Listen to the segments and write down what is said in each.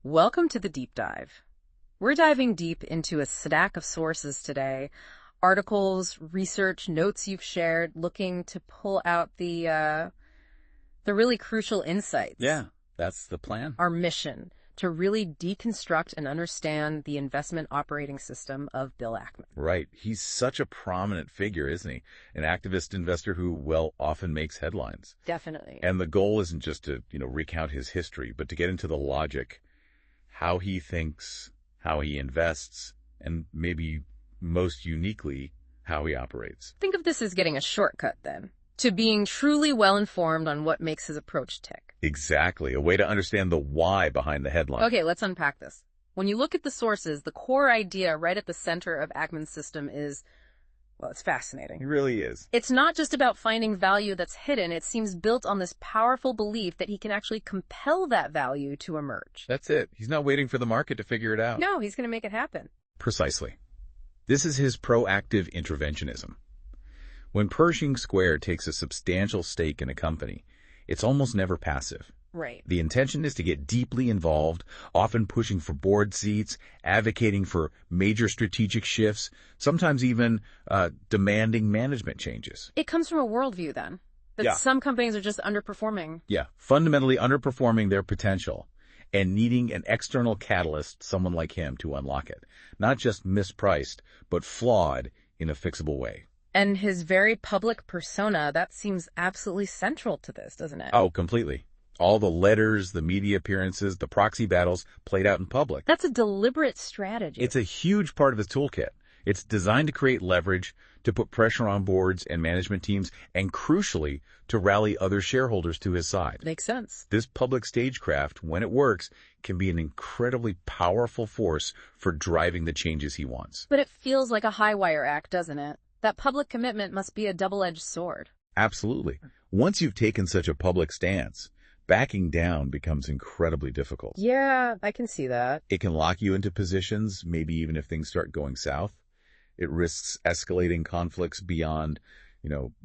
Welcome to the deep dive. We're diving deep into a stack of sources today, articles, research, notes you've shared, looking to pull out the really crucial insights. Yeah, that's the plan. Our mission, to really deconstruct and understand the investment operating system of Bill Ackman. Right. He's such a prominent figure, isn't he? An activist investor who, well, often makes headlines. Definitely. And the goal isn't just to, recount his history, but to get into the logic, how he thinks, how he invests, and maybe most uniquely, how he operates. Think of this as getting a shortcut, then, to being truly well-informed on what makes his approach tick. Exactly. A way to understand the why behind the headline. Okay, let's unpack this. When you look at the sources, the core idea right at the center of Ackman's system is, well, it's fascinating. He really is. It's not just about finding value that's hidden. It seems built on this powerful belief that he can actually compel that value to emerge. That's it. He's not waiting for the market to figure it out. No, he's going to make it happen. Precisely. This is his proactive interventionism. When Pershing Square takes a substantial stake in a company, it's almost never passive. Right. The intention is to get deeply involved, often pushing for board seats, advocating for major strategic shifts, sometimes even demanding management changes. It comes from a worldview, then, that some companies are just underperforming. Yeah, fundamentally underperforming their potential and needing an external catalyst, someone like him, to unlock it. Not just mispriced, but flawed in a fixable way. And his very public persona, that seems absolutely central to this, doesn't it? Oh, completely. All the letters, the media appearances, the proxy battles played out in public. That's a deliberate strategy. It's a huge part of his toolkit. It's designed to create leverage, to put pressure on boards and management teams, and crucially, to rally other shareholders to his side. Makes sense. This public stagecraft, when it works, can be an incredibly powerful force for driving the changes he wants. But it feels like a high-wire act, doesn't it? That public commitment must be a double-edged sword. Absolutely. Once you've taken such a public stance, backing down becomes incredibly difficult. Yeah, I can see that. It can lock you into positions, maybe even if things start going south. It risks escalating conflicts beyond,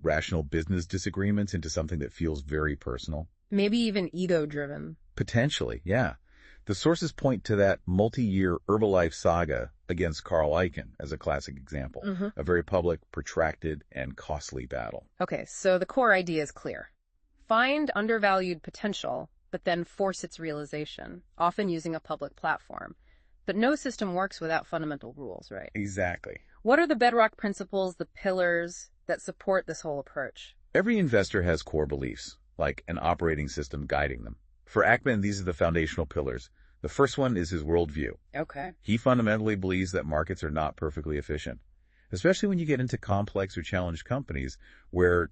rational business disagreements into something that feels very personal. Maybe even ego-driven. Potentially, yeah. The sources point to that multi-year Herbalife saga against Carl Icahn as a classic example. A very public, protracted, and costly battle. Okay, so the core idea is clear. Find undervalued potential, but then force its realization, often using a public platform. But no system works without fundamental rules, right? Exactly. What are the bedrock principles, the pillars that support this whole approach? Every investor has core beliefs, like an operating system guiding them. For Ackman, these are the foundational pillars. The first one is his worldview. Okay. He fundamentally believes that markets are not perfectly efficient, especially when you get into complex or challenged companies where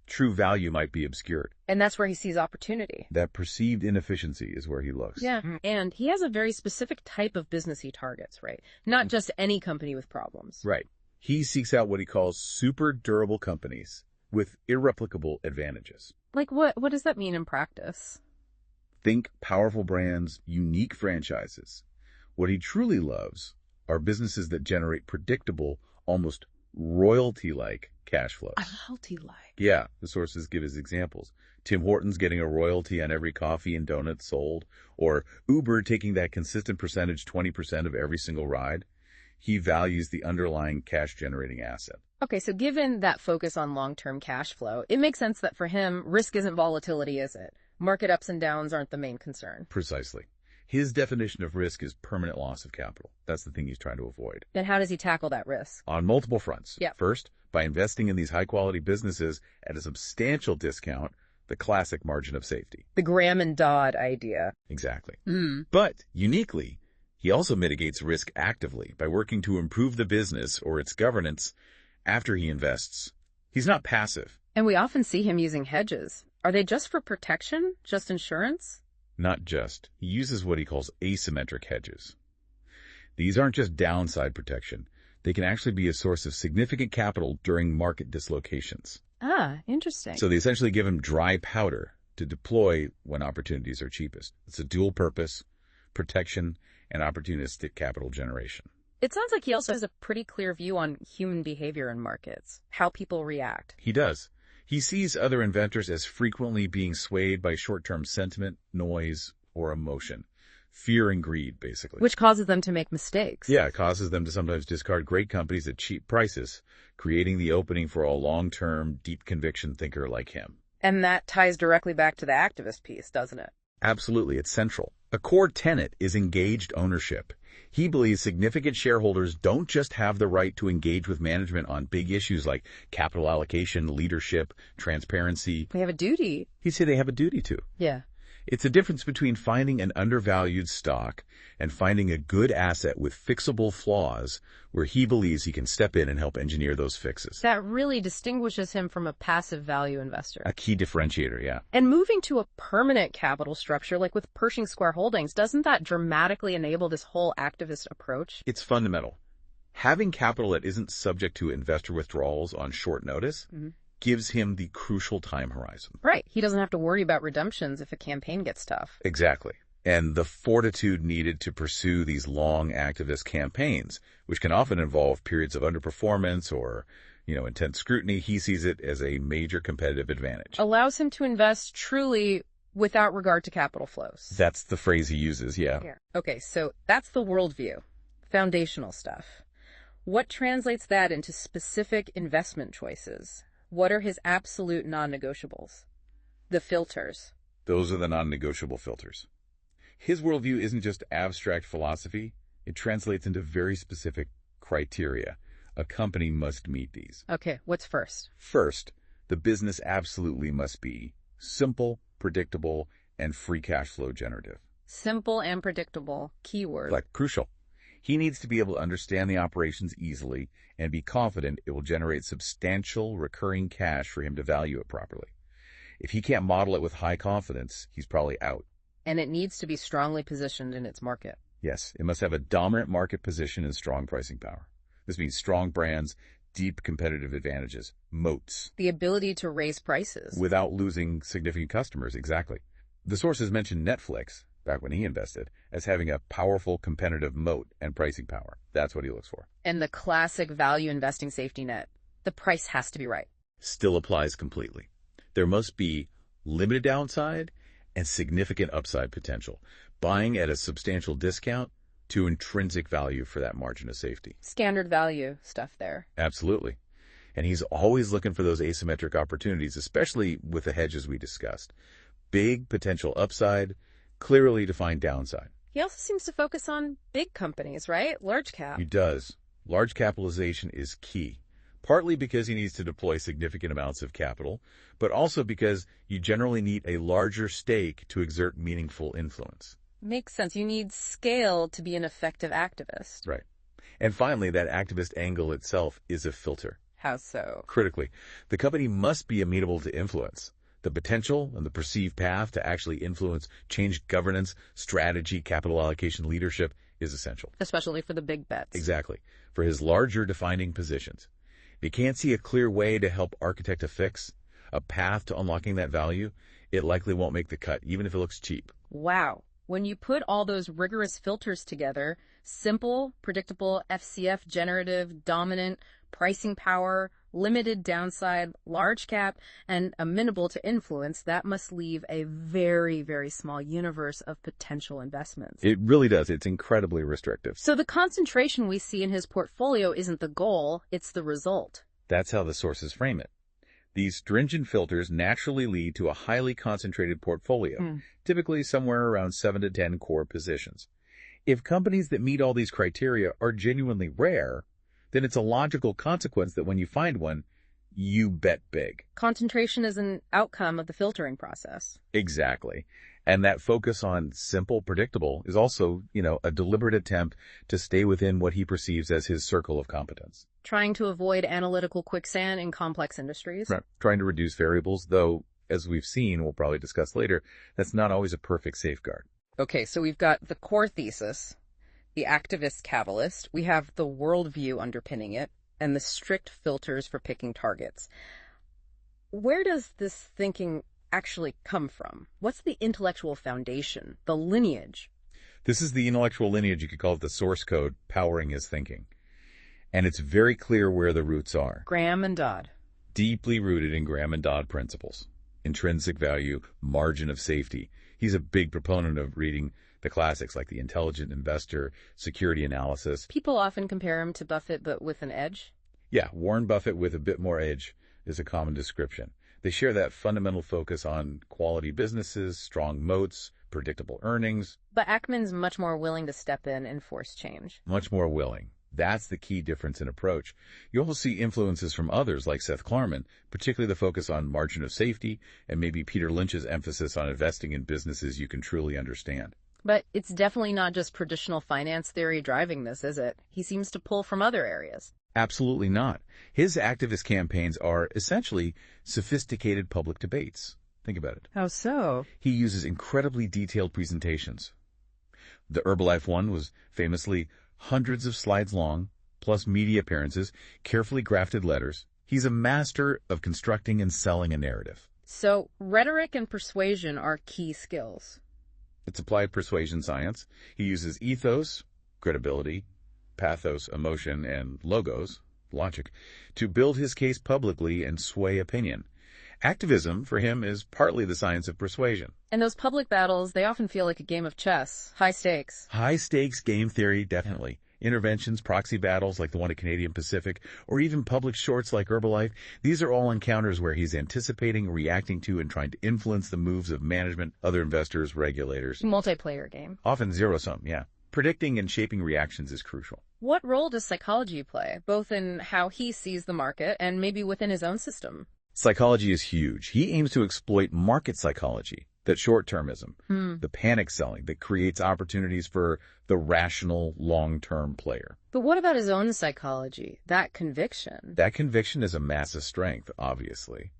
true value might be obscured. And that's where he sees opportunity. That perceived inefficiency is where he looks. Yeah, and he has a very specific type of business he targets, right? Not just any company with problems. Right. He seeks out what he calls super durable companies with irreplicable advantages. Like what does that mean in practice? Think powerful brands, unique franchises. What he truly loves are businesses that generate predictable, almost royalty-like cash flows. Royalty-like? Yeah, the sources give his examples. Tim Hortons getting a royalty on every coffee and donut sold, or Uber taking that consistent percentage, 20% of every single ride. He values the underlying cash-generating asset. Okay, so given that focus on long-term cash flow, it makes sense that for him, risk isn't volatility, is it? Market ups and downs aren't the main concern. Precisely. His definition of risk is permanent loss of capital. That's the thing he's trying to avoid. Then how does he tackle that risk? On multiple fronts. Yeah. First, by investing in these high-quality businesses at a substantial discount, the classic margin of safety. The Graham and Dodd idea. Exactly. But, uniquely, he also mitigates risk actively by working to improve the business or its governance after he invests. He's not passive. And we often see him using hedges. Are they just for protection? Just insurance? Not just. He uses what he calls asymmetric hedges. These aren't just downside protection. They can actually be a source of significant capital during market dislocations. Ah, interesting. So they essentially give him dry powder to deploy when opportunities are cheapest. It's a dual purpose, protection and opportunistic capital generation. It sounds like he also has a pretty clear view on human behavior in markets, how people react. He does. He sees other inventors as frequently being swayed by short-term sentiment, noise, or emotion. Fear and greed, basically. Which causes them to make mistakes. Yeah, it causes them to sometimes discard great companies at cheap prices, creating the opening for a long-term, deep conviction thinker like him. And that ties directly back to the activist piece, doesn't it? Absolutely, it's central. A core tenet is engaged ownership. He believes significant shareholders don't just have the right to engage with management on big issues like capital allocation, leadership, transparency. They have a duty. He'd say they have a duty to. Yeah. It's the difference between finding an undervalued stock and finding a good asset with fixable flaws where he believes he can step in and help engineer those fixes. That really distinguishes him from a passive value investor. A key differentiator, yeah. And moving to a permanent capital structure, like with Pershing Square Holdings, doesn't that dramatically enable this whole activist approach? It's fundamental. Having capital that isn't subject to investor withdrawals on short notice gives him the crucial time horizon. Right. He doesn't have to worry about redemptions if a campaign gets tough. Exactly. And the fortitude needed to pursue these long activist campaigns, which can often involve periods of underperformance or, intense scrutiny, he sees it as a major competitive advantage. Allows him to invest truly without regard to capital flows. That's the phrase he uses, yeah. Okay, so that's the worldview, foundational stuff. What translates that into specific investment choices? What are his absolute non-negotiables? The filters. Those are the non-negotiable filters. His worldview isn't just abstract philosophy. It translates into very specific criteria. A company must meet these. Okay, what's first? First, the business absolutely must be simple, predictable, and free cash flow generative. Simple and predictable. Keyword. Like crucial. He needs to be able to understand the operations easily and be confident it will generate substantial recurring cash for him to value it properly. If he can't model it with high confidence, he's probably out. And it needs to be strongly positioned in its market. Yes, it must have a dominant market position and strong pricing power. This means strong brands, deep competitive advantages, moats. The ability to raise prices. Without losing significant customers, exactly. The sources mentioned Netflix, back when he invested, as having a powerful competitive moat and pricing power. That's what he looks for. And the classic value investing safety net. The price has to be right. Still applies completely. There must be limited downside and significant upside potential. Buying at a substantial discount to intrinsic value for that margin of safety. Standard value stuff there. Absolutely. And he's always looking for those asymmetric opportunities, especially with the hedges we discussed. Big potential upside, clearly defined downside. He also seems to focus on big companies, right? Large cap. He does. Large capitalization is key, partly because he needs to deploy significant amounts of capital, but also because you generally need a larger stake to exert meaningful influence. Makes sense. You need scale to be an effective activist. Right. And finally, that activist angle itself is a filter. How so? Critically, the company must be amenable to influence. The potential and the perceived path to actually influence change governance, strategy, capital allocation, leadership is essential. Especially for the big bets. Exactly. For his larger defining positions. If he can't see a clear way to help architect a fix, a path to unlocking that value, it likely won't make the cut, even if it looks cheap. Wow. When you put all those rigorous filters together, simple, predictable, FCF, generative, dominant, pricing power, limited downside, large cap, and amenable to influence, that must leave a very, very small universe of potential investments. It really does. It's incredibly restrictive. So the concentration we see in his portfolio isn't the goal, it's the result. That's how the sources frame it. These stringent filters naturally lead to a highly concentrated portfolio, typically somewhere around 7 to 10 core positions. If companies that meet all these criteria are genuinely rare, then it's a logical consequence that when you find one, you bet big. Concentration is an outcome of the filtering process. Exactly. And that focus on simple, predictable is also, a deliberate attempt to stay within what he perceives as his circle of competence. Trying to avoid analytical quicksand in complex industries. Right. Trying to reduce variables, though, as we've seen, we'll probably discuss later, that's not always a perfect safeguard. Okay, so we've got the core thesis, the activist catalyst, we have the worldview underpinning it, and the strict filters for picking targets. Where does this thinking actually come from? What's the intellectual foundation, the lineage? This is the intellectual lineage, you could call it the source code, powering his thinking. And it's very clear where the roots are. Graham and Dodd. Deeply rooted in Graham and Dodd principles. Intrinsic value, margin of safety. He's a big proponent of reading The classics like The Intelligent Investor, Security Analysis. People often compare him to Buffett, but with an edge. Yeah, Warren Buffett with a bit more edge is a common description. They share that fundamental focus on quality businesses, strong moats, predictable earnings. But Ackman's much more willing to step in and force change. Much more willing. That's the key difference in approach. You also see influences from others like Seth Klarman, particularly the focus on margin of safety, and maybe Peter Lynch's emphasis on investing in businesses you can truly understand. But it's definitely not just traditional finance theory driving this, is it? He seems to pull from other areas. Absolutely not. His activist campaigns are essentially sophisticated public debates. Think about it. How so? He uses incredibly detailed presentations. The Herbalife one was famously hundreds of slides long, plus media appearances, carefully grafted letters. He's a master of constructing and selling a narrative. So rhetoric and persuasion are key skills. It's applied persuasion science. He uses ethos, credibility, pathos, emotion, and logos, logic, to build his case publicly and sway opinion. Activism, for him, is partly the science of persuasion. And those public battles, they often feel like a game of chess. High stakes. High stakes game theory, definitely. Interventions, proxy battles like the one at Canadian Pacific, or even public shorts like Herbalife, these are all encounters where he's anticipating, reacting to, and trying to influence the moves of management, other investors, regulators. Multiplayer game. Often zero-sum, yeah. Predicting and shaping reactions is crucial. What role does psychology play, both in how he sees the market and maybe within his own system? Psychology is huge. He aims to exploit market psychology, that short-termism, the panic selling that creates opportunities for the rational, long-term player. But what about his own psychology, that conviction? That conviction is a massive strength, obviously.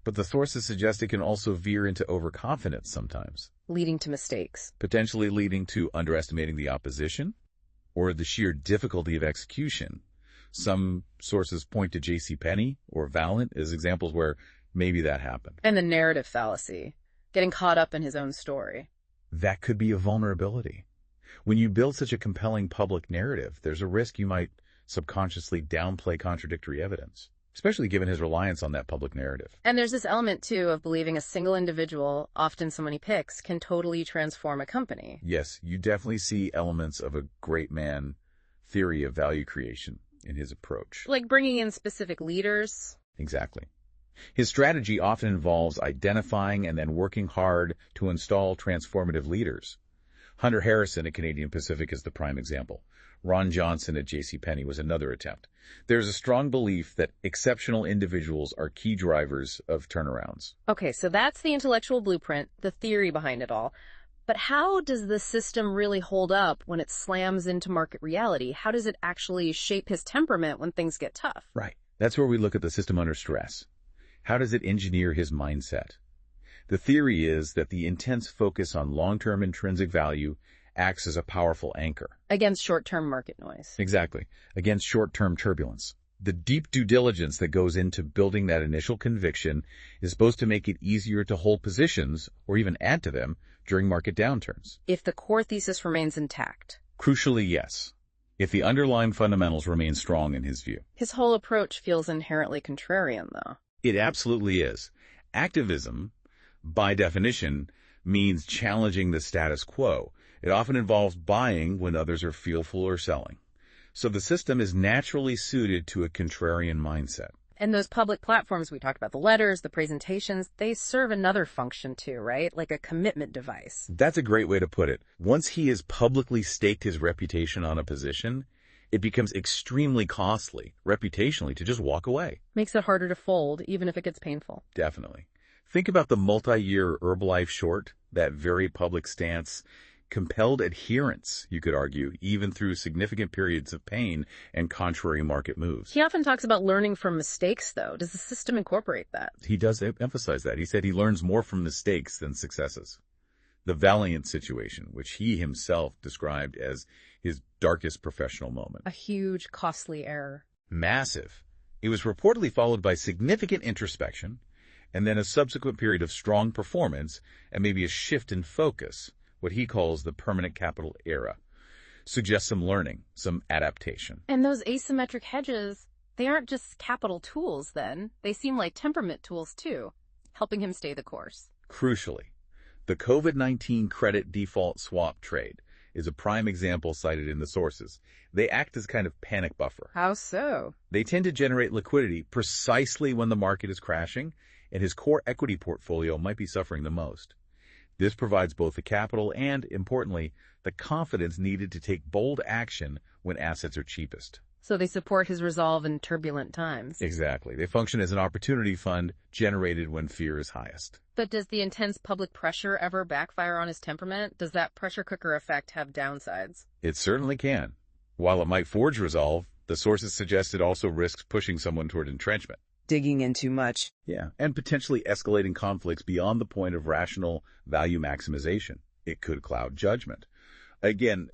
But the sources suggest it can also veer into overconfidence sometimes. Leading to mistakes. Potentially leading to underestimating the opposition or the sheer difficulty of execution. Some sources point to JCPenney or Valeant as examples where maybe that happened. And the narrative fallacy, getting caught up in his own story. That could be a vulnerability. When you build such a compelling public narrative, there's a risk you might subconsciously downplay contradictory evidence, especially given his reliance on that public narrative. And there's this element, too, of believing a single individual, often someone he picks, can totally transform a company. Yes, you definitely see elements of a great man theory of value creation in his approach. Like bringing in specific leaders. Exactly. His strategy often involves identifying and then working hard to install transformative leaders. Hunter Harrison at Canadian Pacific is the prime example. Ron Johnson at JCPenney was another attempt. There's a strong belief that exceptional individuals are key drivers of turnarounds. Okay, so that's the intellectual blueprint, the theory behind it all. But how does the system really hold up when it slams into market reality? How does it actually shape his temperament when things get tough? Right. That's where we look at the system under stress. How does it engineer his mindset? The theory is that the intense focus on long-term intrinsic value acts as a powerful anchor. Against short-term market noise. Exactly. Against short-term turbulence. The deep due diligence that goes into building that initial conviction is supposed to make it easier to hold positions or even add to them during market downturns. If the core thesis remains intact. Crucially, yes. If the underlying fundamentals remain strong in his view. His whole approach feels inherently contrarian, though. It absolutely is. Activism, by definition, means challenging the status quo. It often involves buying when others are fearful or selling. So the system is naturally suited to a contrarian mindset. And those public platforms we talked about, the letters, the presentations, they serve another function too, right? Like a commitment device. That's a great way to put it. Once he has publicly staked his reputation on a position, it becomes extremely costly, reputationally, to just walk away. Makes it harder to fold, even if it gets painful. Definitely. Think about the multi-year Herbalife short, that very public stance, compelled adherence, you could argue, even through significant periods of pain and contrary market moves. He often talks about learning from mistakes, though. Does the system incorporate that? He does emphasize that. He said he learns more from mistakes than successes. The Valeant situation, which he himself described as his darkest professional moment. A huge, costly error. Massive. It was reportedly followed by significant introspection, and then a subsequent period of strong performance, and maybe a shift in focus, what he calls the permanent capital era. Suggests some learning, some adaptation. And those asymmetric hedges, they aren't just capital tools then. They seem like temperament tools too, helping him stay the course. Crucially, The COVID-19 credit default swap trade is a prime example cited in the sources. They act as kind of panic buffer. How so? They tend to generate liquidity precisely when the market is crashing, and his core equity portfolio might be suffering the most. This provides both the capital and, importantly, the confidence needed to take bold action when assets are cheapest. So they support his resolve in turbulent times. Exactly. They function as an opportunity fund generated when fear is highest. But does the intense public pressure ever backfire on his temperament? Does that pressure cooker effect have downsides? It certainly can. While it might forge resolve, the sources suggest it also risks pushing someone toward entrenchment. Digging in too much. Yeah, and potentially escalating conflicts beyond the point of rational value maximization. It could cloud judgment. Again,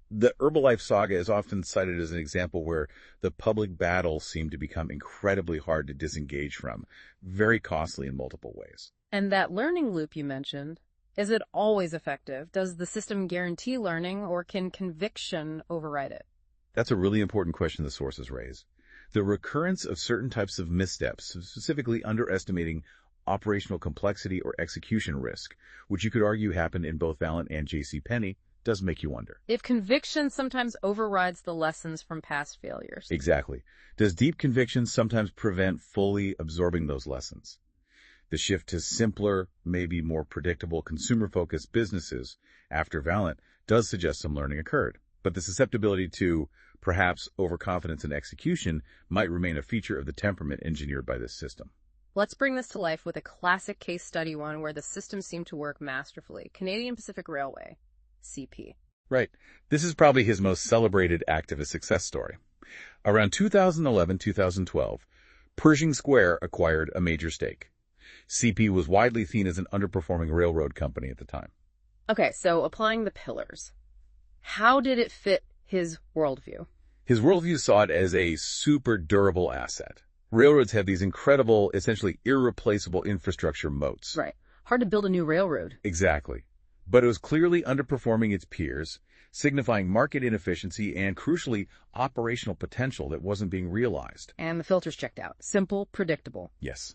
the Herbalife saga is often cited as an example where the public battle seemed to become incredibly hard to disengage from, very costly in multiple ways. And that learning loop you mentioned, is it always effective? Does the system guarantee learning, or can conviction override it? That's a really important question the sources raise. The recurrence of certain types of missteps, specifically underestimating operational complexity or execution risk, which you could argue happened in both Valeant and JCPenney, does make you wonder. If conviction sometimes overrides the lessons from past failures. Exactly. Does deep conviction sometimes prevent fully absorbing those lessons? The shift to simpler, maybe more predictable consumer-focused businesses after Valeant does suggest some learning occurred, but the susceptibility to perhaps overconfidence in execution might remain a feature of the temperament engineered by this system. Let's bring this to life with a classic case study, one where the system seemed to work masterfully. Canadian Pacific Railway, CP. Right. This is probably his most celebrated activist success story. Around 2011-2012, Pershing Square acquired a major stake. CP was widely seen as an underperforming railroad company at the time. Okay, so applying the pillars. How did it fit his worldview? His worldview saw it as a super durable asset. Railroads have these incredible, essentially irreplaceable infrastructure moats. Right. Hard to build a new railroad. Exactly. But it was clearly underperforming its peers, signifying market inefficiency and, crucially, operational potential that wasn't being realized. And the filters checked out. Simple, predictable. Yes.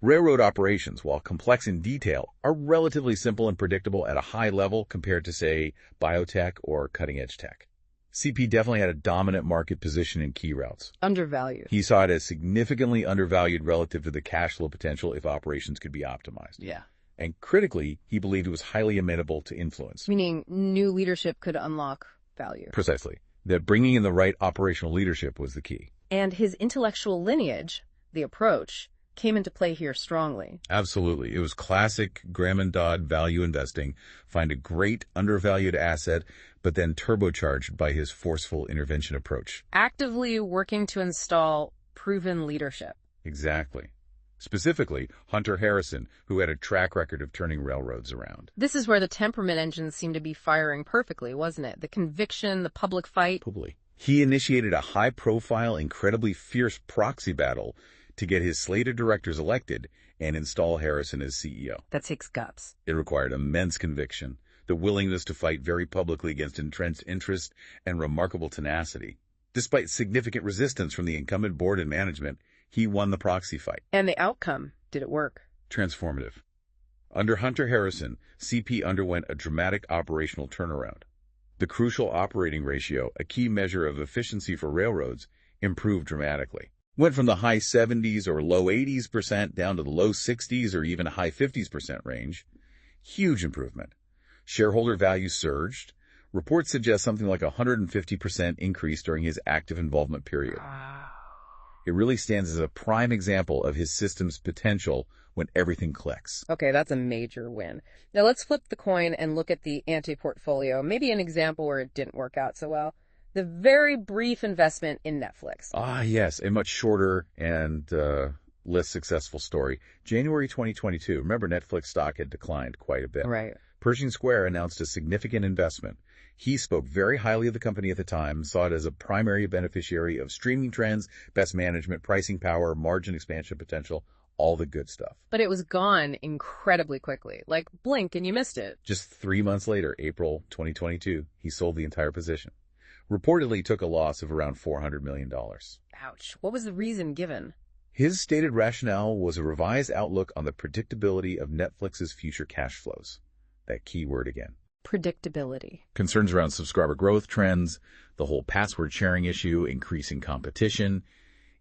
Railroad operations, while complex in detail, are relatively simple and predictable at a high level compared to, say, biotech or cutting-edge tech. CP definitely had a dominant market position in key routes. Undervalued. He saw it as significantly undervalued relative to the cash flow potential if operations could be optimized. Yeah. And critically, he believed it was highly amenable to influence. Meaning new leadership could unlock value. Precisely. That bringing in the right operational leadership was the key. And his intellectual lineage, the approach, came into play here strongly. Absolutely. It was classic Graham and Dodd value investing. Find a great undervalued asset, but then turbocharged by his forceful intervention approach. Actively working to install proven leadership. Exactly. Specifically, Hunter Harrison, who had a track record of turning railroads around. This is where the temperament engines seemed to be firing perfectly, wasn't it? The conviction, the public fight. Probably. He initiated a high-profile, incredibly fierce proxy battle to get his slate of directors elected and install Harrison as CEO. That takes guts. It required immense conviction, the willingness to fight very publicly against entrenched interest, and remarkable tenacity. Despite significant resistance from the incumbent board and management, he won the proxy fight. And the outcome, did it work? Transformative. Under Hunter Harrison, CP underwent a dramatic operational turnaround. The crucial operating ratio, a key measure of efficiency for railroads, improved dramatically. Went from the high 70s or low 80s% down to the low 60s or even high 50s% range. Huge improvement. Shareholder value surged. Reports suggest something like a 150% increase during his active involvement period. It really stands as a prime example of his system's potential when everything clicks. Okay, that's a major win. Now let's flip the coin and look at the anti-portfolio, maybe an example where it didn't work out so well. The very brief investment in Netflix. Ah, yes, a much shorter and less successful story. January 2022, remember Netflix stock had declined quite a bit. Right. Pershing Square announced a significant investment. He spoke very highly of the company at the time, saw it as a primary beneficiary of streaming trends, best management, pricing power, margin expansion potential, all the good stuff. But it was gone incredibly quickly. Like, blink and you missed it. Just 3 months later, April 2022, he sold the entire position. Reportedly took a loss of around $400 million. Ouch. What was the reason given? His stated rationale was a revised outlook on the predictability of Netflix's future cash flows. that key word again. Predictability. Concerns around subscriber growth trends, the whole password sharing issue, increasing competition.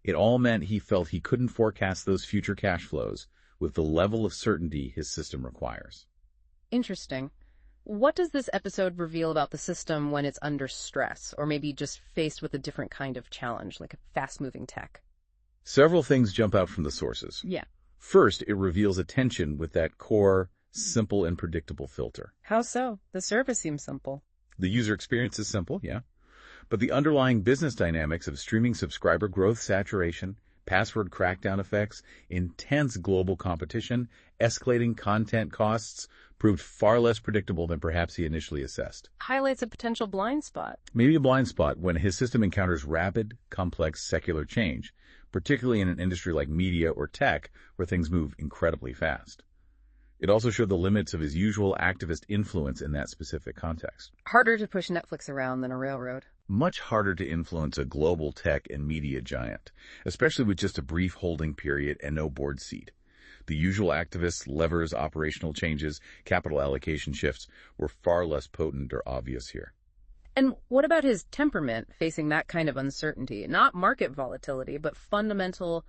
It all meant he felt he couldn't forecast those future cash flows with the level of certainty his system requires. Interesting. What does this episode reveal about the system when it's under stress, or maybe just faced with a different kind of challenge, like a fast-moving tech? Several things jump out from the sources. Yeah. First, it reveals a tension with that core, simple and predictable filter. How so? The service seems simple. The user experience is simple, yeah. But the underlying business dynamics of streaming subscriber growth saturation, password crackdown effects, intense global competition, escalating content costs proved far less predictable than perhaps he initially assessed. Highlights a potential blind spot. Maybe a blind spot when his system encounters rapid, complex, secular change, particularly in an industry like media or tech where things move incredibly fast. It also showed the limits of his usual activist influence in that specific context. Harder to push Netflix around than a railroad. Much harder to influence a global tech and media giant, especially with just a brief holding period and no board seat. The usual activist levers, operational changes, capital allocation shifts were far less potent or obvious here. And what about his temperament facing that kind of uncertainty? Not market volatility, but fundamental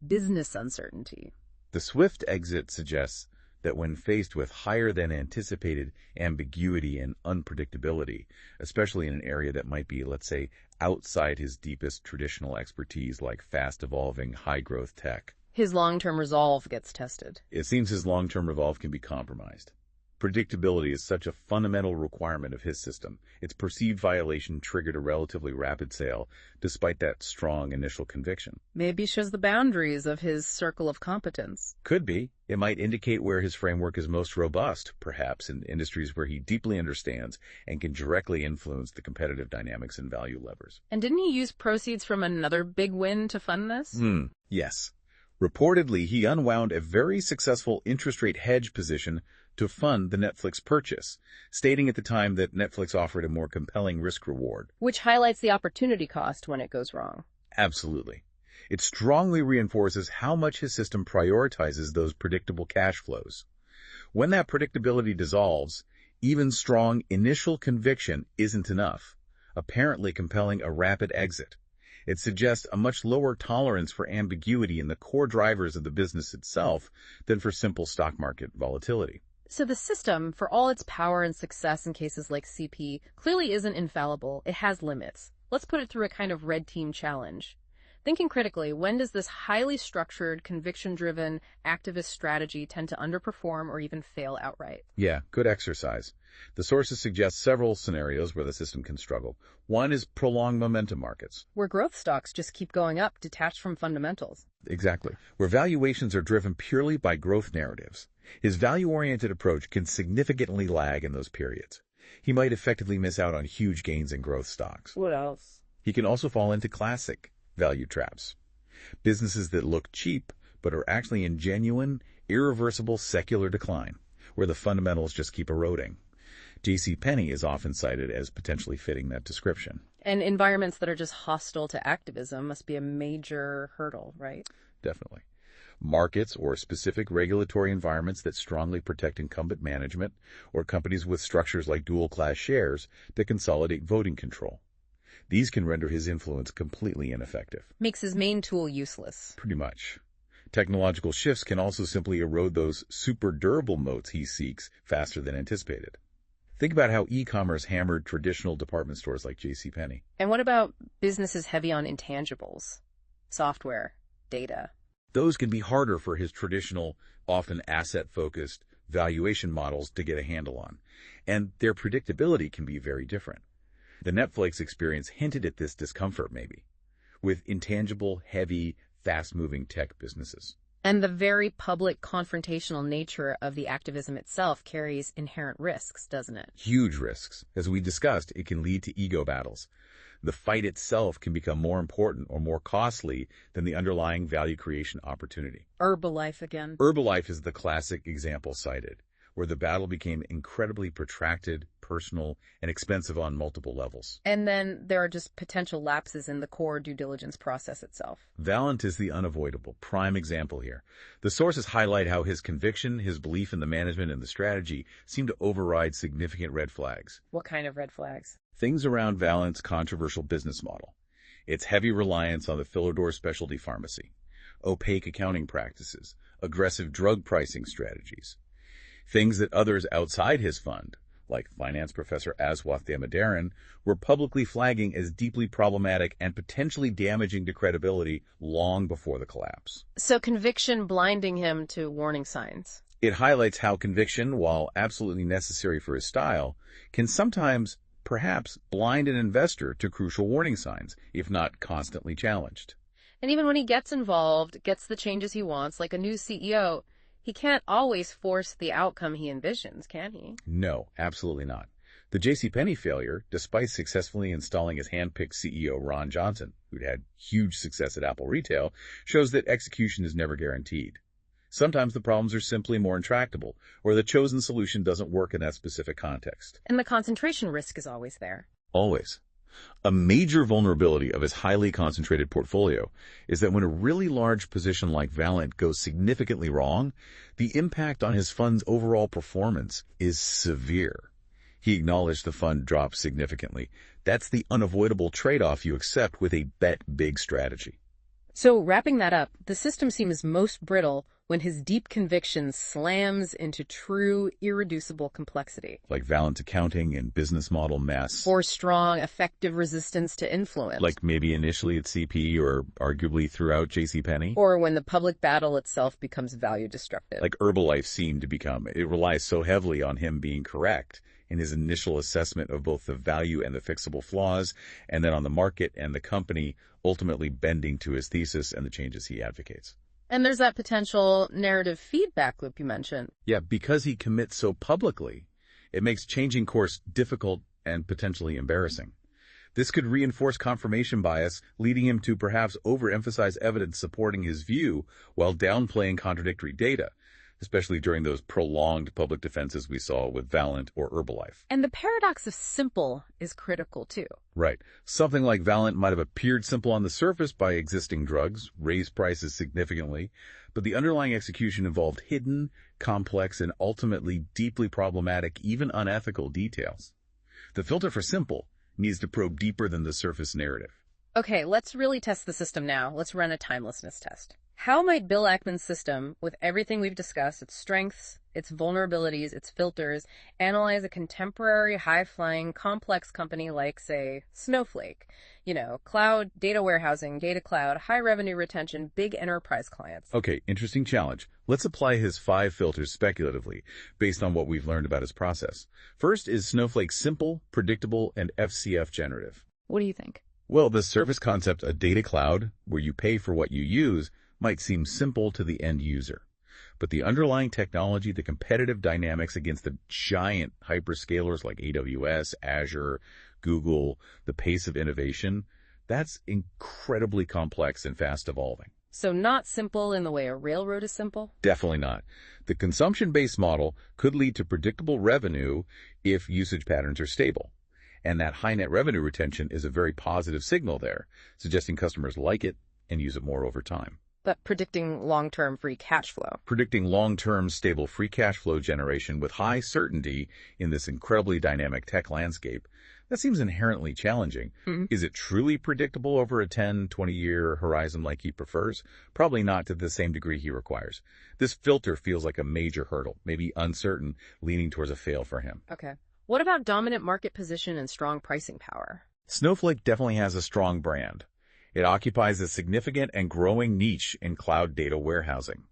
business uncertainty. The swift exit suggests that when faced with higher than anticipated ambiguity and unpredictability, especially in an area that might be, let's say, outside his deepest traditional expertise like fast-evolving, high-growth tech, his long-term resolve gets tested. It seems his long-term resolve can be compromised. Predictability is such a fundamental requirement of his system. Its perceived violation triggered a relatively rapid sale, despite that strong initial conviction. Maybe shows the boundaries of his circle of competence. Could be. It might indicate where his framework is most robust, perhaps in industries where he deeply understands and can directly influence the competitive dynamics and value levers. And didn't he use proceeds from another big win to fund this? Yes. Reportedly, he unwound a very successful interest rate hedge position to fund the Netflix purchase, stating at the time that Netflix offered a more compelling risk-reward. Which highlights the opportunity cost when it goes wrong. Absolutely. It strongly reinforces how much his system prioritizes those predictable cash flows. When that predictability dissolves, even strong initial conviction isn't enough, apparently compelling a rapid exit. It suggests a much lower tolerance for ambiguity in the core drivers of the business itself than for simple stock market volatility. So the system, for all its power and success in cases like CP, clearly isn't infallible. It has limits. Let's put it through a kind of red team challenge. Thinking critically, when does this highly structured, conviction-driven, activist strategy tend to underperform or even fail outright? Yeah, good exercise. The sources suggest several scenarios where the system can struggle. One is prolonged momentum markets, where growth stocks just keep going up, detached from fundamentals. Exactly. Where valuations are driven purely by growth narratives. His value-oriented approach can significantly lag in those periods. He might effectively miss out on huge gains in growth stocks. What else? He can also fall into classic value traps. Businesses that look cheap but are actually in genuine, irreversible secular decline, where the fundamentals just keep eroding. JCPenney is often cited as potentially fitting that description. And environments that are just hostile to activism must be a major hurdle, right? Definitely. Markets or specific regulatory environments that strongly protect incumbent management, or companies with structures like dual-class shares that consolidate voting control. These can render his influence completely ineffective. Makes his main tool useless. Pretty much. Technological shifts can also simply erode those super durable moats he seeks faster than anticipated. Think about how e-commerce hammered traditional department stores like JCPenney. And what about businesses heavy on intangibles? Software, data. Those can be harder for his traditional, often asset-focused valuation models to get a handle on. And their predictability can be very different. The Netflix experience hinted at this discomfort, maybe, with intangible, heavy, fast-moving tech businesses. And the very public confrontational nature of the activism itself carries inherent risks, doesn't it? Huge risks. As we discussed, it can lead to ego battles. The fight itself can become more important or more costly than the underlying value creation opportunity. Herbalife again. Herbalife is the classic example cited. where the battle became incredibly protracted, personal, and expensive on multiple levels. And then there are just potential lapses in the core due diligence process itself. Valeant is the unavoidable prime example here. The sources highlight how his conviction, his belief in the management and the strategy seem to override significant red flags. What kind of red flags? Things around Valeant's controversial business model. Its heavy reliance on the Philodor specialty pharmacy, opaque accounting practices, aggressive drug pricing strategies. Things that others outside his fund, like finance professor Aswath Damodaran, were publicly flagging as deeply problematic and potentially damaging to credibility long before the collapse. So conviction blinding him to warning signs. It highlights how conviction, while absolutely necessary for his style, can sometimes, perhaps, blind an investor to crucial warning signs, if not constantly challenged. And even when he gets involved, gets the changes he wants, like a new CEO, he can't always force the outcome he envisions, can he? No, absolutely not. The JCPenney failure, despite successfully installing his hand-picked CEO Ron Johnson, who'd had huge success at Apple Retail, shows that execution is never guaranteed. Sometimes the problems are simply more intractable, or the chosen solution doesn't work in that specific context. And the concentration risk is always there. Always. A major vulnerability of his highly concentrated portfolio is that when a really large position like Valeant goes significantly wrong, the impact on his fund's overall performance is severe. He acknowledged the fund dropped significantly. That's the unavoidable trade-off you accept with a bet big strategy. So wrapping that up, the system seems most brittle when his deep conviction slams into true, irreducible complexity. Like Valeant accounting and business model mess. Or strong, effective resistance to influence. Like maybe initially at CP or arguably throughout JCPenney. Or when the public battle itself becomes value destructive. Like Herbalife seemed to become. It relies so heavily on him being correct in his initial assessment of both the value and the fixable flaws, and then on the market and the company ultimately bending to his thesis and the changes he advocates. And there's that potential narrative feedback loop you mentioned. Yeah, because he commits so publicly, it makes changing course difficult and potentially embarrassing. This could reinforce confirmation bias, leading him to perhaps overemphasize evidence supporting his view while downplaying contradictory data, especially during those prolonged public defenses we saw with Valeant or Herbalife. And the paradox of simple is critical, too. Right. Something like Valeant might have appeared simple on the surface by existing drugs, raised prices significantly, but the underlying execution involved hidden, complex, and ultimately deeply problematic, even unethical details. The filter for simple needs to probe deeper than the surface narrative. Okay, let's really test the system now. Let's run a timelessness test. How might Bill Ackman's system, with everything we've discussed, its strengths, its vulnerabilities, its filters, analyze a contemporary, high-flying, complex company like, say, Snowflake? You know, cloud, data warehousing, data cloud, high revenue retention, big enterprise clients. Okay, interesting challenge. Let's apply his 5 filters speculatively, based on what we've learned about his process. First, is Snowflake simple, predictable, and FCF generative? What do you think? Well, the surface concept, a data cloud, where you pay for what you use, might seem simple to the end user. But the underlying technology, the competitive dynamics against the giant hyperscalers like AWS, Azure, Google, the pace of innovation, that's incredibly complex and fast evolving. So not simple in the way a railroad is simple? Definitely not. The consumption-based model could lead to predictable revenue if usage patterns are stable. And that high net revenue retention is a very positive signal there, suggesting customers like it and use it more over time. But predicting long-term free cash flow. Predicting long-term stable free cash flow generation with high certainty in this incredibly dynamic tech landscape, that seems inherently challenging. Is it truly predictable over a 10, 20-year horizon like he prefers? Probably not to the same degree he requires. This filter feels like a major hurdle, maybe uncertain, leaning towards a fail for him. Okay. What about dominant market position and strong pricing power? Snowflake definitely has a strong brand. It occupies a significant and growing niche in cloud data warehousing.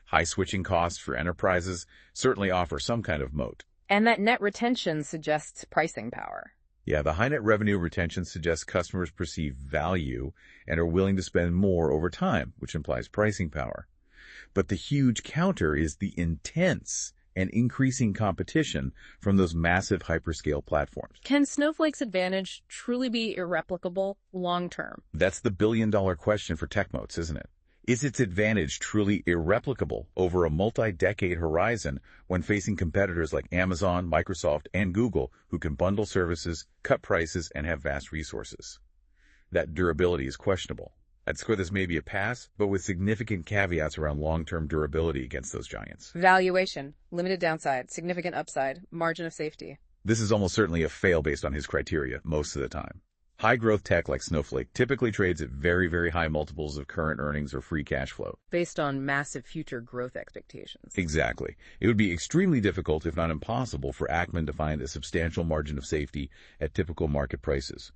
High switching costs for enterprises certainly offer some kind of moat. And that net retention suggests pricing power. Yeah, the high net revenue retention suggests customers perceive value and are willing to spend more over time, which implies pricing power. But the huge counter is the intense and increasing competition from those massive hyperscale platforms. Can Snowflake's advantage truly be irreplicable long-term? That's the billion-dollar question for tech moats, isn't it? Is its advantage truly irreplicable over a multi-decade horizon when facing competitors like Amazon, Microsoft, and Google who can bundle services, cut prices, and have vast resources? That durability is questionable. I'd score this maybe a pass, but with significant caveats around long-term durability against those giants. Valuation, limited downside, significant upside, margin of safety. This is almost certainly a fail based on his criteria most of the time. High-growth tech like Snowflake typically trades at very, very high multiples of current earnings or free cash flow. Based on massive future growth expectations. Exactly. It would be extremely difficult, if not impossible, for Ackman to find a substantial margin of safety at typical market prices.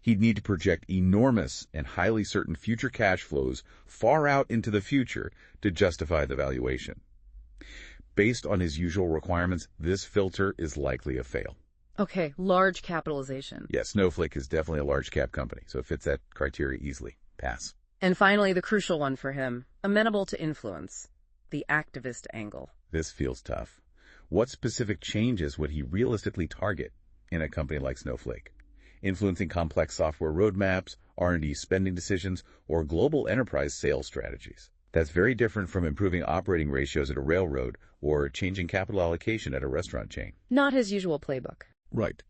He'd need to project enormous and highly certain future cash flows far out into the future to justify the valuation. Based on his usual requirements, this filter is likely a fail. Okay, large capitalization. Yeah, Snowflake is definitely a large cap company, so it fits that criteria easily. Pass. And finally, the crucial one for him, amenable to influence, the activist angle. This feels tough. What specific changes would he realistically target in a company like Snowflake? Influencing complex software roadmaps, R&D spending decisions, or global enterprise sales strategies. That's very different from improving operating ratios at a railroad or changing capital allocation at a restaurant chain. Not his usual playbook. Right.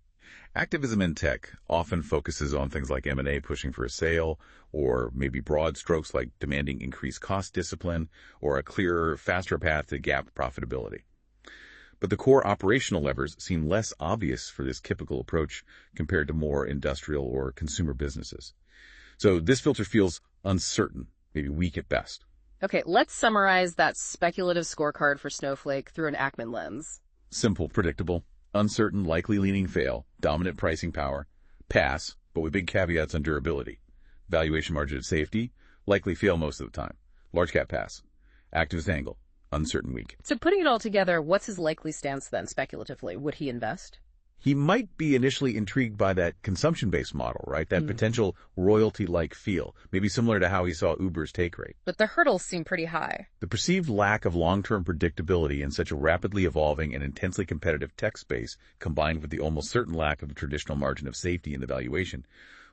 Activism in tech often focuses on things like M&A pushing for a sale, or maybe broad strokes like demanding increased cost discipline, or a clearer, faster path to GAAP profitability. But the core operational levers seem less obvious for this typical approach compared to more industrial or consumer businesses. So this filter feels uncertain, maybe weak at best. Okay, let's summarize that speculative scorecard for Snowflake through an Ackman lens. Simple, predictable, uncertain, likely leaning fail, dominant pricing power, pass, but with big caveats on durability. Valuation margin of safety, likely fail most of the time. Large cap pass. Activist angle, uncertain weak. So putting it all together, what's his likely stance then, speculatively? Would he invest? He might be initially intrigued by that consumption-based model, right? That potential royalty-like feel, maybe similar to how he saw Uber's take rate. But the hurdles seem pretty high. The perceived lack of long-term predictability in such a rapidly evolving and intensely competitive tech space, combined with the almost certain lack of a traditional margin of safety in the valuation,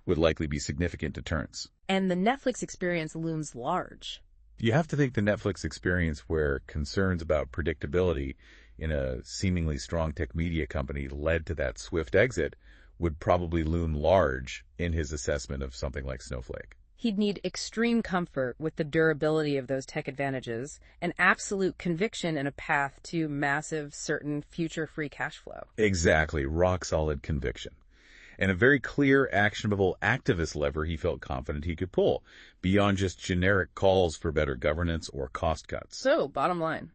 would likely be significant deterrents. And the Netflix experience looms large. You have to think the Netflix experience where concerns about predictability in a seemingly strong tech media company led to that swift exit would probably loom large in his assessment of something like Snowflake. He'd need extreme comfort with the durability of those tech advantages and absolute conviction in a path to massive, certain future free cash flow. Exactly, rock-solid conviction. And a very clear, actionable activist lever he felt confident he could pull, beyond just generic calls for better governance or cost cuts. So, bottom line.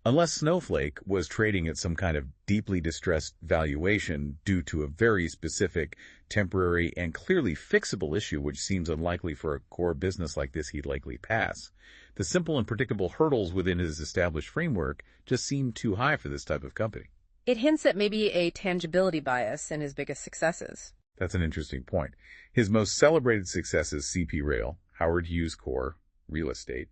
Unless Snowflake was trading at some kind of deeply distressed valuation due to a very specific, temporary, and clearly fixable issue which seems unlikely for a core business like this he'd likely pass, the simple and predictable hurdles within his established framework just seem too high for this type of company. It hints at maybe a tangibility bias in his biggest successes. That's an interesting point. His most celebrated successes, CP Rail, Howard Hughes Core, real estate,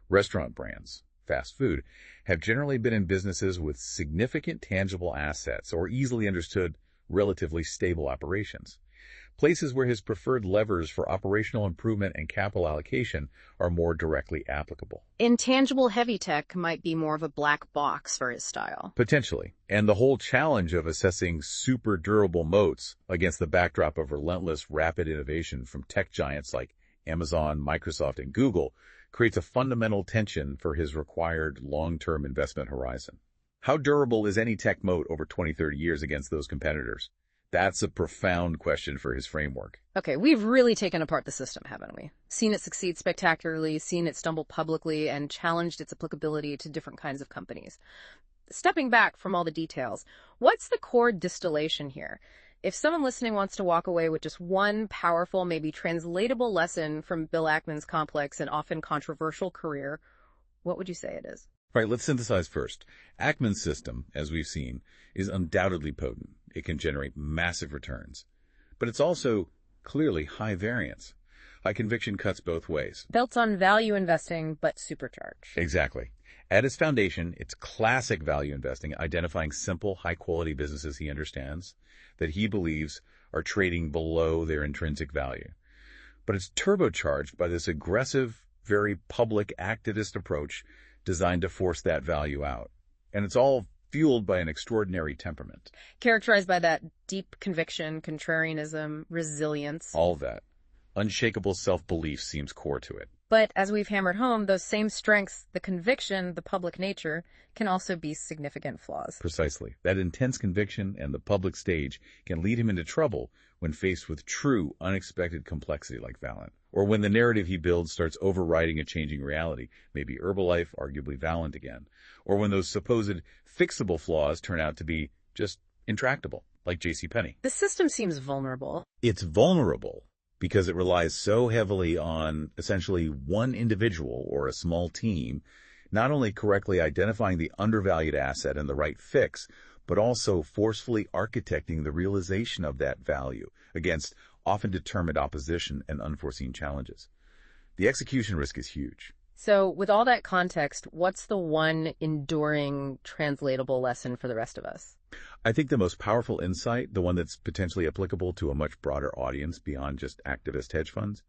restaurant brands, fast food, have generally been in businesses with significant tangible assets or easily understood, relatively stable operations. Places where his preferred levers for operational improvement and capital allocation are more directly applicable. Intangible heavy tech might be more of a black box for his style. Potentially. And the whole challenge of assessing super durable moats against the backdrop of relentless, rapid innovation from tech giants like Amazon, Microsoft, and Google creates a fundamental tension for his required long-term investment horizon. How durable is any tech moat over 20, 30 years against those competitors? That's a profound question for his framework. Okay, we've really taken apart the system, haven't we? Seen it succeed spectacularly, seen it stumble publicly, and challenged its applicability to different kinds of companies. Stepping back from all the details, what's the core distillation here? If someone listening wants to walk away with just one powerful, maybe translatable lesson from Bill Ackman's complex and often controversial career, what would you say it is? Right, let's synthesize first. Ackman's system, as we've seen, is undoubtedly potent. It can generate massive returns. But it's also clearly high variance. High conviction cuts both ways. Built on value investing, but supercharged. Exactly. At its foundation, it's classic value investing, identifying simple, high-quality businesses he understands that he believes are trading below their intrinsic value. But it's turbocharged by this aggressive very public activist approach designed to force that value out. And it's all fueled by an extraordinary temperament. Characterized by that deep conviction, contrarianism, resilience. All of that. Unshakable self-belief seems core to it. But as we've hammered home, those same strengths, the conviction, the public nature, can also be significant flaws. Precisely. That intense conviction and the public stage can lead him into trouble when faced with true, unexpected complexity like Valeant, or when the narrative he builds starts overriding a changing reality, maybe Herbalife, arguably Valeant again, or when those supposed fixable flaws turn out to be just intractable, like JCPenney. The system seems vulnerable. It's vulnerable because it relies so heavily on essentially one individual or a small team, not only correctly identifying the undervalued asset and the right fix, but also forcefully architecting the realization of that value against often determined opposition and unforeseen challenges. The execution risk is huge. So with all that context, what's the one enduring, translatable lesson for the rest of us? I think the most powerful insight, the one that's potentially applicable to a much broader audience beyond just activist hedge funds,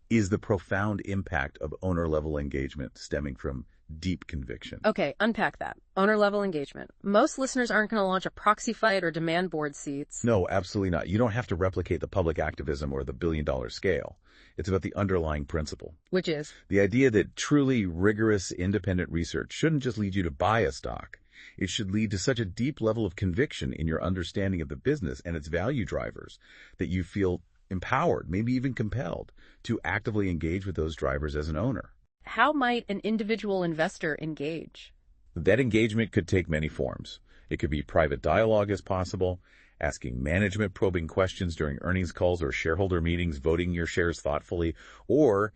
is the profound impact of owner-level engagement stemming from deep conviction. Okay, unpack that. Owner-level engagement. Most listeners aren't going to launch a proxy fight or demand board seats. No, absolutely not. You don't have to replicate the public activism or the billion-dollar scale. It's about the underlying principle. Which is? The idea that truly rigorous, independent research shouldn't just lead you to buy a stock. It should lead to such a deep level of conviction in your understanding of the business and its value drivers that you feel empowered, maybe even compelled, to actively engage with those drivers as an owner. How might an individual investor engage? That engagement could take many forms. It could be private dialogue as possible, asking management probing questions during earnings calls or shareholder meetings, voting your shares thoughtfully, or,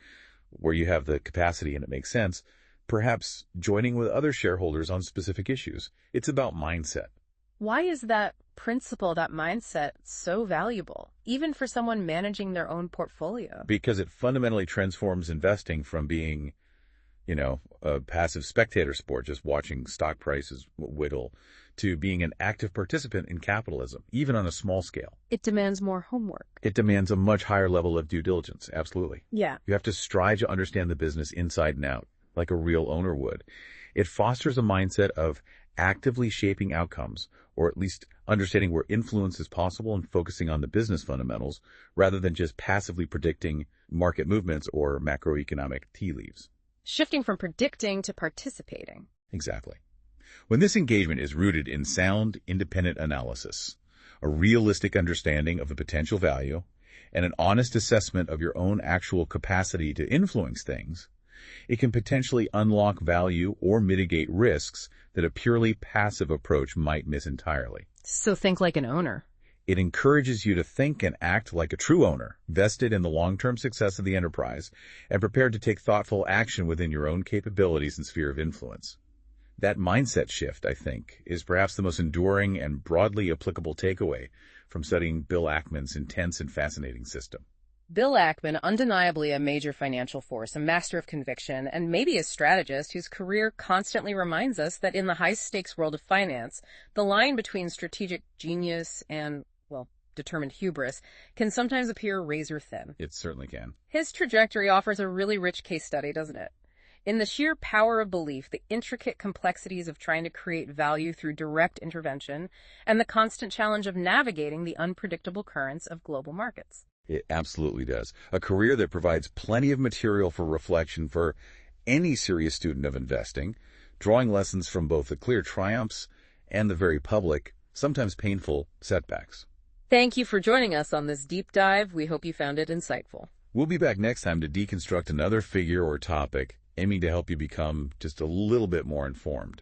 where you have the capacity and it makes sense, perhaps joining with other shareholders on specific issues. It's about mindset. Why is that principle, that mindset, so valuable, even for someone managing their own portfolio? Because it fundamentally transforms investing from being, a passive spectator sport, just watching stock prices whittle, to being an active participant in capitalism, even on a small scale. It demands more homework. It demands a much higher level of due diligence, absolutely. Yeah. You have to strive to understand the business inside and out, like a real owner would. It fosters a mindset of actively shaping outcomes, or at least understanding where influence is possible and focusing on the business fundamentals, rather than just passively predicting market movements or macroeconomic tea leaves. Shifting from predicting to participating. Exactly. When this engagement is rooted in sound, independent analysis, a realistic understanding of the potential value, and an honest assessment of your own actual capacity to influence things, it can potentially unlock value or mitigate risks that a purely passive approach might miss entirely. So think like an owner. It encourages you to think and act like a true owner, vested in the long-term success of the enterprise, and prepared to take thoughtful action within your own capabilities and sphere of influence. That mindset shift, I think, is perhaps the most enduring and broadly applicable takeaway from studying Bill Ackman's intense and fascinating system. Bill Ackman, undeniably a major financial force, a master of conviction, and maybe a strategist whose career constantly reminds us that in the high-stakes world of finance, the line between strategic genius and, determined hubris can sometimes appear razor-thin. It certainly can. His trajectory offers a really rich case study, doesn't it? In the sheer power of belief, the intricate complexities of trying to create value through direct intervention, and the constant challenge of navigating the unpredictable currents of global markets. It absolutely does. A career that provides plenty of material for reflection for any serious student of investing, drawing lessons from both the clear triumphs and the very public, sometimes painful, setbacks. Thank you for joining us on this deep dive. We hope you found it insightful. We'll be back next time to deconstruct another figure or topic, aiming to help you become just a little bit more informed.